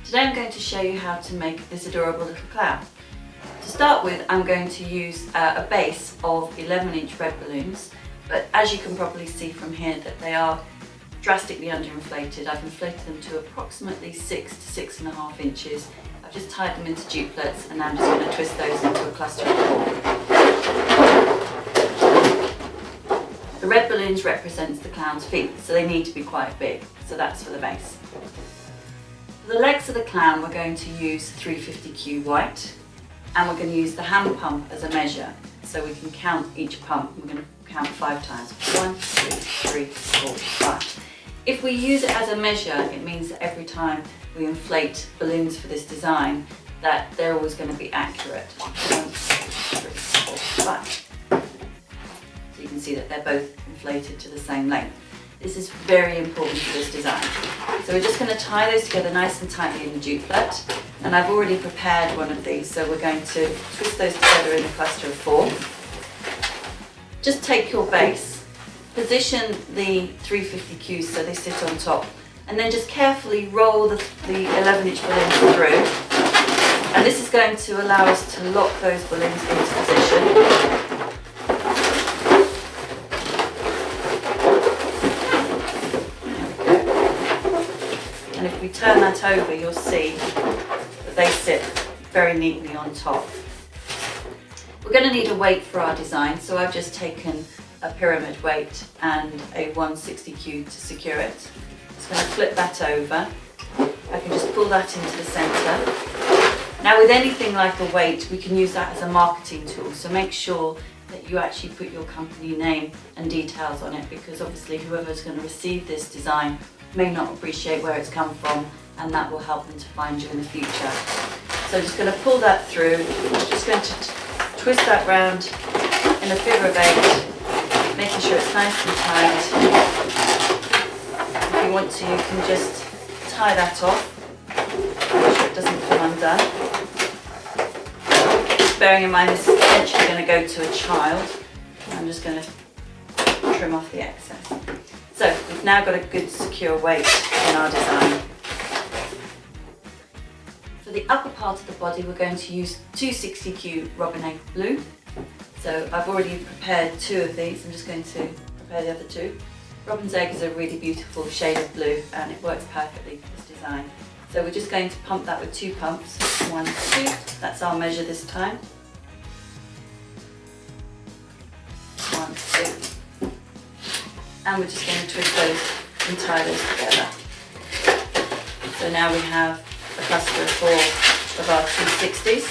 Today I'm going to show you how to make this adorable little clown. To start with, I'm going to use a base of 11-inch red balloons, but as you can probably see from here that they are drastically underinflated. I've inflated them to approximately 6 to 6.5 inches. I've just tied them into duplets and I'm just going to twist those into a cluster of 4. The red balloons represents the clown's feet, so they need to be quite big, so that's for the base. For the legs of the clown, we're going to use 350Q white, and we're going to use the hand pump as a measure, so we can count each pump. We're going to count 5 times. 1, 2, 3, 4, 5. If we use it as a measure, it means that every time we inflate balloons for this design, that they're always going to be accurate. 1, 2, 3, 4, 5. So you can see that they're both inflated to the same length. This is very important for this design. So we're just going to tie those together nice and tightly in the duplet. And I've already prepared one of these, so we're going to twist those together in a cluster of 4. Just take your base, position the 350Qs so they sit on top, and then just carefully roll the 11-inch balloons through. And this is going to allow us to lock those balloons into position. And if we turn that over, you'll see that they sit very neatly on top. We're going to need a weight for our design, so I've just taken a pyramid weight and a 160Q to secure it. Just going to flip that over. I can just pull that into the centre. Now with anything like a weight, we can use that as a marketing tool, so make sure that you actually put your company name and details on it, because obviously whoever's going to receive this design may not appreciate where it's come from, and that will help them to find you in the future. So just going to pull that through, just going to twist that round in a figure of 8, making sure it's nice and tight. If you want to, you can just tie that off, make sure it doesn't come undone. Bearing in mind this is potentially going to go to a child, I'm just going to trim off the excess. So we've now got a good secure weight in our design. For the upper part of the body, we're going to use 260Q Robin Egg Blue. So I've already prepared 2 of these. I'm just going to prepare the other 2. Robin's Egg is a really beautiful shade of blue and it works perfectly for this design. So we're just going to pump that with 2 pumps. 1, 2, that's our measure this time. 1, 2. And we're just going to twist those and tie those together. So now we have a cluster of 4 of our 260s,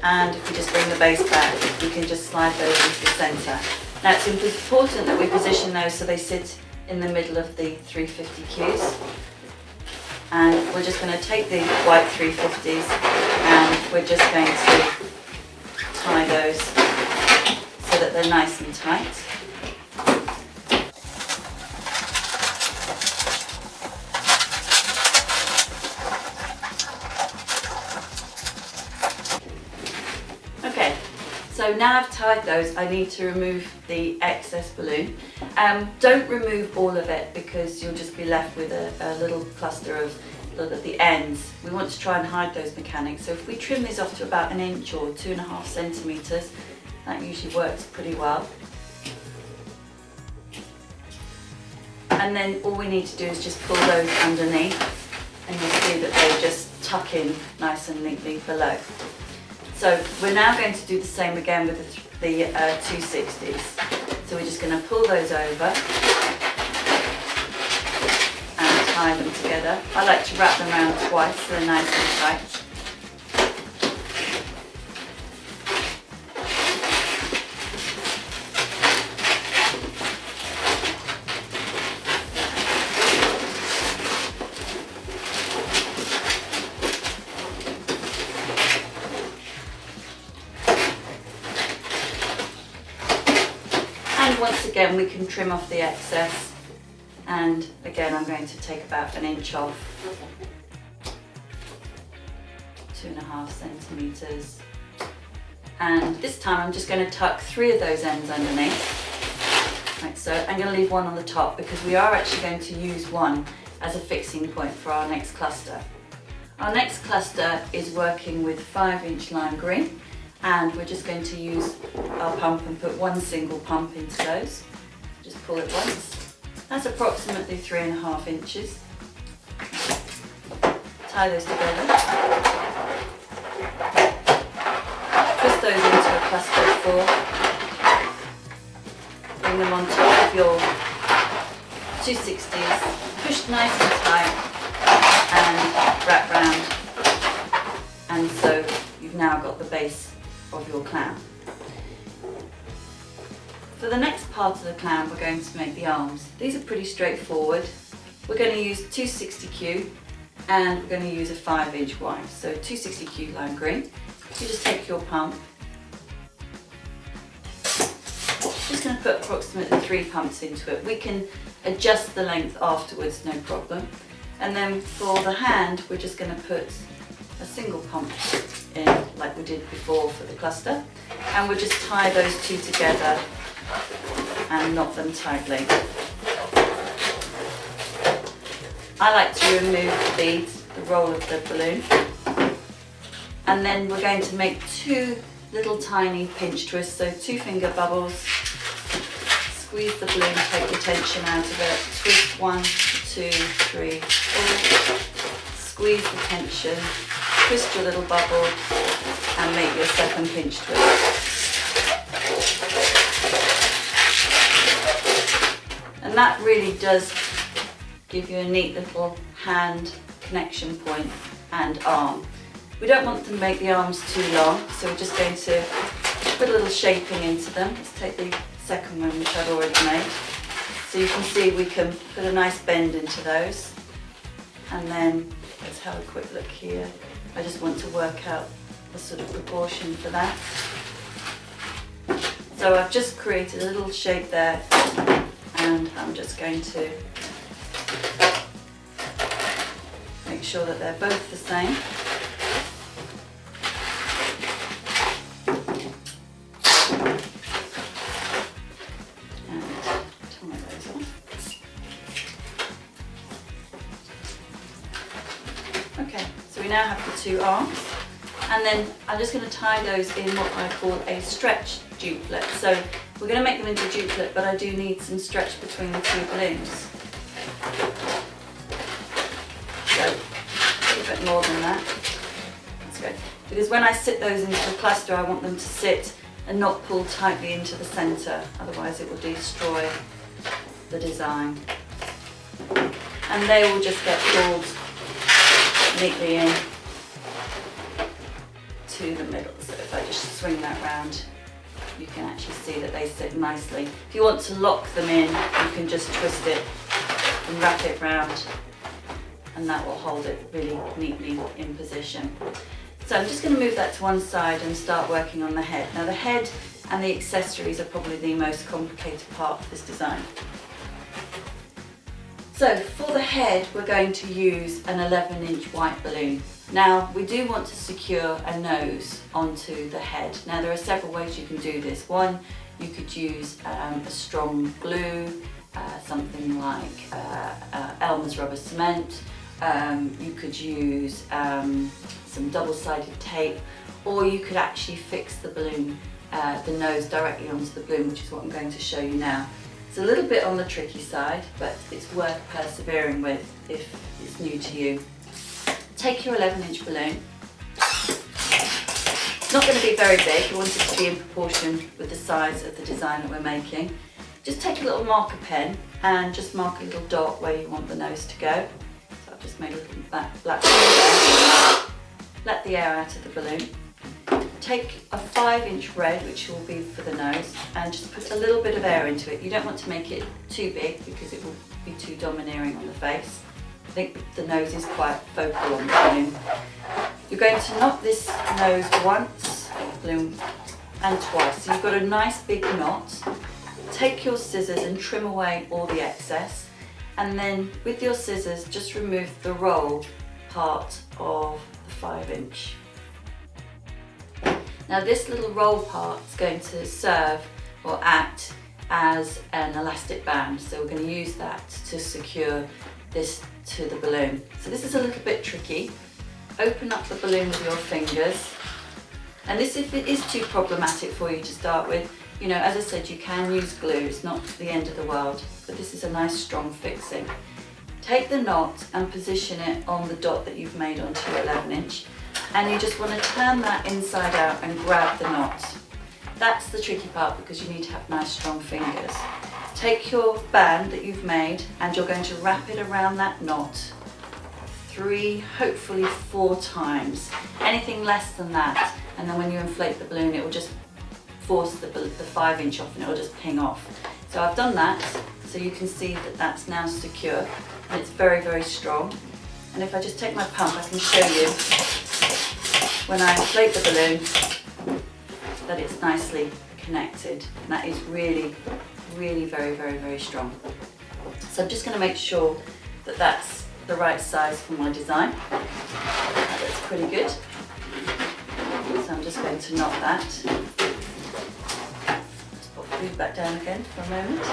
and if we just bring the base back, we can just slide those into the centre. Now it's important that we position those so they sit in the middle of the 350Qs, and we're just going to take the white 350s and we're just going to tie those so that they're nice and tight. Okay, so now I've tied those, I need to remove the excess balloon. Don't remove all of it because you'll just be left with a little cluster of at the ends. We want to try and hide those mechanics, so if we trim these off to about 1 inch or 2.5 centimetres, that usually works pretty well. And then all we need to do is just pull those underneath, and you'll see that they just tuck in nice and neatly below. So we're now going to do the same again with the 260s. So we're just going to pull those over and tie them together. I like to wrap them around twice so they're nice and tight. And once again we can trim off the excess, and again I'm going to take about 1 inch off, 2.5 centimetres, and this time I'm just going to tuck 3 of those ends underneath, like so. I'm going to leave one on the top because we are actually going to use one as a fixing point for our next cluster. Our next cluster is working with 5-inch lime green, and we're just going to use our pump and put one single pump into those. Just pull it once. That's approximately 3.5 inches. Tie those together. Twist those into a cluster of 4. Bring them on top of your 260s, push nice and tight and wrap round, and so you've now got the base of your clown. For the next part of the clown, we're going to make the arms. These are pretty straightforward. We're going to use 260Q and we're going to use a 5-inch white, so 260Q lime green. You just take your pump. Just going to put approximately 3 pumps into it. We can adjust the length afterwards, no problem. And then for the hand, we're just going to put a single pump in like we did before for the cluster, and we'll just tie those two together and knot them tightly. I like to remove the beads, the roll of the balloon, and then we're going to make 2 little tiny pinch twists, so 2 finger bubbles. Squeeze the balloon, take the tension out of it, twist 1, 2, 3, 4, squeeze the tension, twist your little bubble and make your second pinch twist. And that really does give you a neat little hand connection point and arm. We don't want to make the arms too long, so we're just going to put a little shaping into them. Let's take the second one, which I've already made. So you can see we can put a nice bend into those. And then let's have a quick look here. I just want to work out the sort of proportion for that. So I've just created a little shape there, and I'm just going to make sure that they're both the same. Okay, so we now have the 2 arms, and then I'm just going to tie those in what I call a stretch duplet. So we're going to make them into a duplet, but I do need some stretch between the 2 balloons. So a little bit more than that. That's good. Because when I sit those into a cluster, I want them to sit and not pull tightly into the centre, otherwise it will destroy the design. And they will just get pulled neatly in to the middle. So if I just swing that round, you can actually see that they sit nicely. If you want to lock them in, you can just twist it and wrap it round, and that will hold it really neatly in position. So I'm just going to move that to one side and start working on the head. Now the head and the accessories are probably the most complicated part of this design. So for the head, we're going to use an 11-inch white balloon. Now we do want to secure a nose onto the head. Now there are several ways you can do this. One, you could use a strong glue, something like Elmer's rubber cement. You could use some double-sided tape, or you could actually fix the balloon, the nose directly onto the balloon, which is what I'm going to show you now. It's a little bit on the tricky side, but it's worth persevering with if it's new to you. Take your 11-inch balloon. It's not going to be very big, you want it to be in proportion with the size of the design that we're making. Just take a little marker pen and just mark a little dot where you want the nose to go. So I've just made a little black there. Let the air out of the balloon. Take a 5-inch red, which will be for the nose, and just put a little bit of air into it. You don't want to make it too big because it will be too domineering on the face. I think the nose is quite focal on the balloon. You're going to knot this nose once, balloon, and twice. So you've got a nice big knot. Take your scissors and trim away all the excess, and then with your scissors just remove the roll part of the 5-inch. Now this little roll part is going to serve or act as an elastic band, so we're going to use that to secure this to the balloon. So this is a little bit tricky. Open up the balloon with your fingers. And this, if it is too problematic for you to start with, you know, as I said, you can use glue, it's not the end of the world, but this is a nice strong fixing. Take the knot and position it on the dot that you've made onto your 11-inch, and you just want to turn that inside out and grab the knot. That's the tricky part because you need to have nice strong fingers. Take your band that you've made and you're going to wrap it around that knot 3, hopefully 4 times. Anything less than that, and then when you inflate the balloon, it will just force the 5-inch off and it will just ping off. So I've done that, so you can see that that's now secure and it's very, very strong. And if I just take my pump, I can show you when I inflate the balloon that it's nicely connected. And that is really, really very, very, very strong. So I'm just going to make sure that that's the right size for my design. That looks pretty good. So I'm just going to knot that. Just pop the glue back down again for a moment.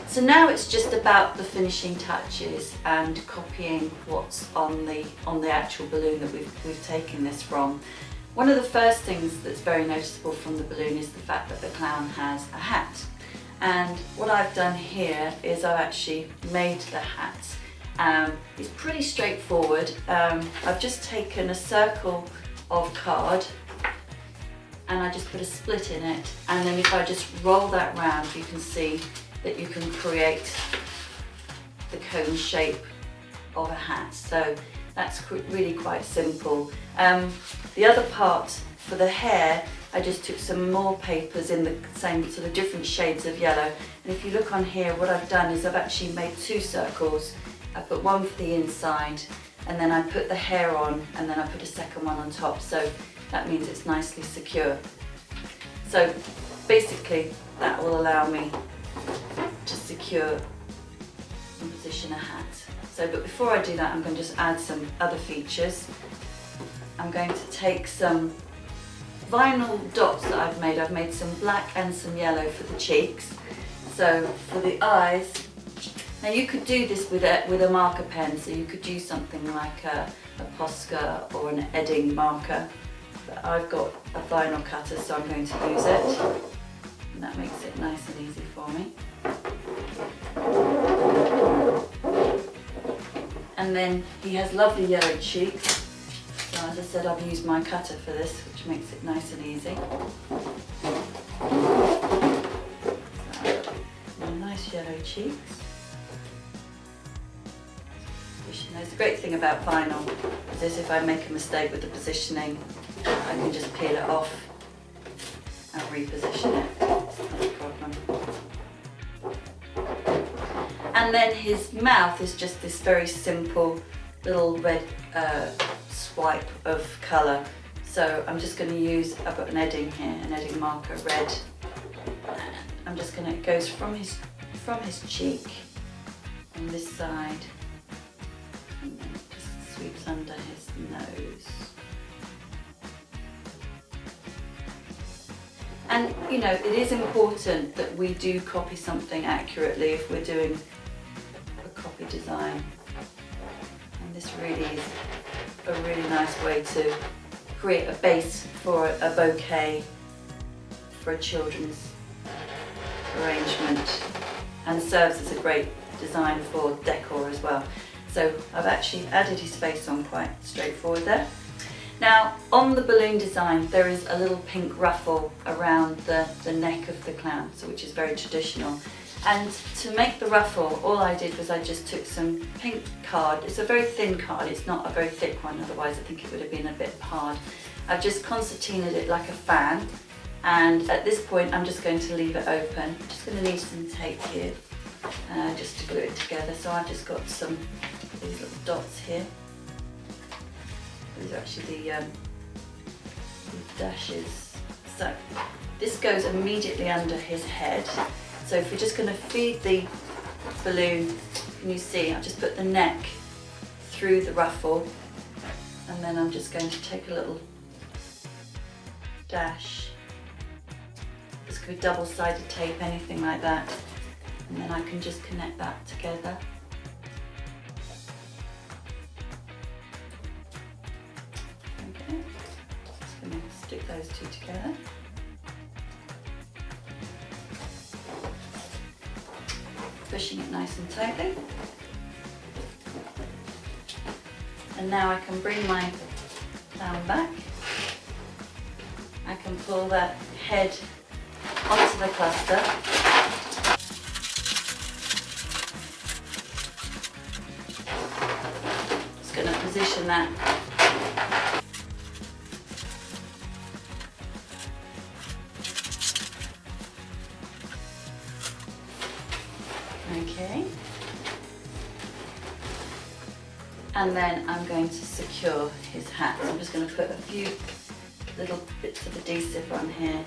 So now it's just about the finishing touches and copying what's on the actual balloon that we've taken this from. One of the first things that's very noticeable from the balloon is the fact that the clown has a hat. And what I've done here is I've actually made the hat. It's pretty straightforward. I've just taken a circle of card and I just put a split in it, and then if I just roll that round, you can see that you can create the cone shape of a hat. So that's really quite simple. The other part for the hair, I just took some more papers in the same sort of different shades of yellow, and if you look on here, what I've done is I've actually made 2 circles. I put one for the inside, and then I put the hair on, and then I put a second one on top, so that means it's nicely secure. So basically that will allow me to secure and position a hat. So, but before I do that, I'm going to just add some other features. I'm going to take some vinyl dots that I've made. I've made some black and some yellow for the cheeks. So for the eyes, now you could do this with a marker pen, so you could use something like a Posca or an Edding marker. But I've got a vinyl cutter, so I'm going to use it. And that makes it nice and easy for me. And then he has lovely yellow cheeks. So as I said, I've used my cutter for this, which makes it nice and easy. So, nice yellow cheeks. The great thing about vinyl is if I make a mistake with the positioning, I can just peel it off and reposition it. It's not a problem. And then his mouth is just this very simple little red swipe of colour. So I'm just going to use, I've got an Edding here, an Edding marker, red. And I'm just going to, it goes from his cheek on this side, and then it just sweeps under his nose. And you know, it is important that we do copy something accurately if we're doing a copy design. And this really is a really nice way to create a base for a bouquet for a children's arrangement, and serves as a great design for decor as well. So I've actually added his face on quite straightforward there. Now on the balloon design there is a little pink ruffle around the neck of the clown, so which is very traditional. And to make the ruffle, all I did was I just took some pink card. It's a very thin card, it's not a very thick one, otherwise I think it would have been a bit hard. I've just concertinaed it like a fan, and at this point I'm just going to leave it open. I'm just going to need some tape here just to glue it together. So I've just got some of these little dots here. These are actually the dashes. So this goes immediately under his head. So if we're just going to feed the balloon, can you see I've just put the neck through the ruffle, and then I'm just going to take a little dash. This could be double-sided tape, anything like that, and then I can just connect that together. two together. Pushing it nice and tightly. And now I can bring my clown back. I can pull that head onto the cluster. Just going to position that. Okay. And then I'm going to secure his hat. So I'm just going to put a few little bits of adhesive on here,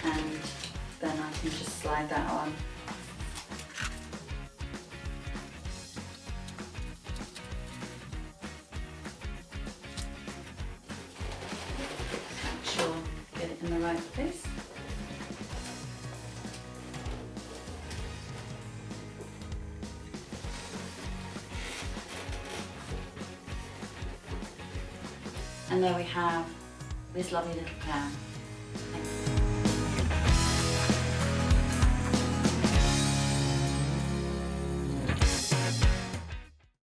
and then I can just slide that on. Make sure get it in the right place. And there we have this lovely little clown. Thanks.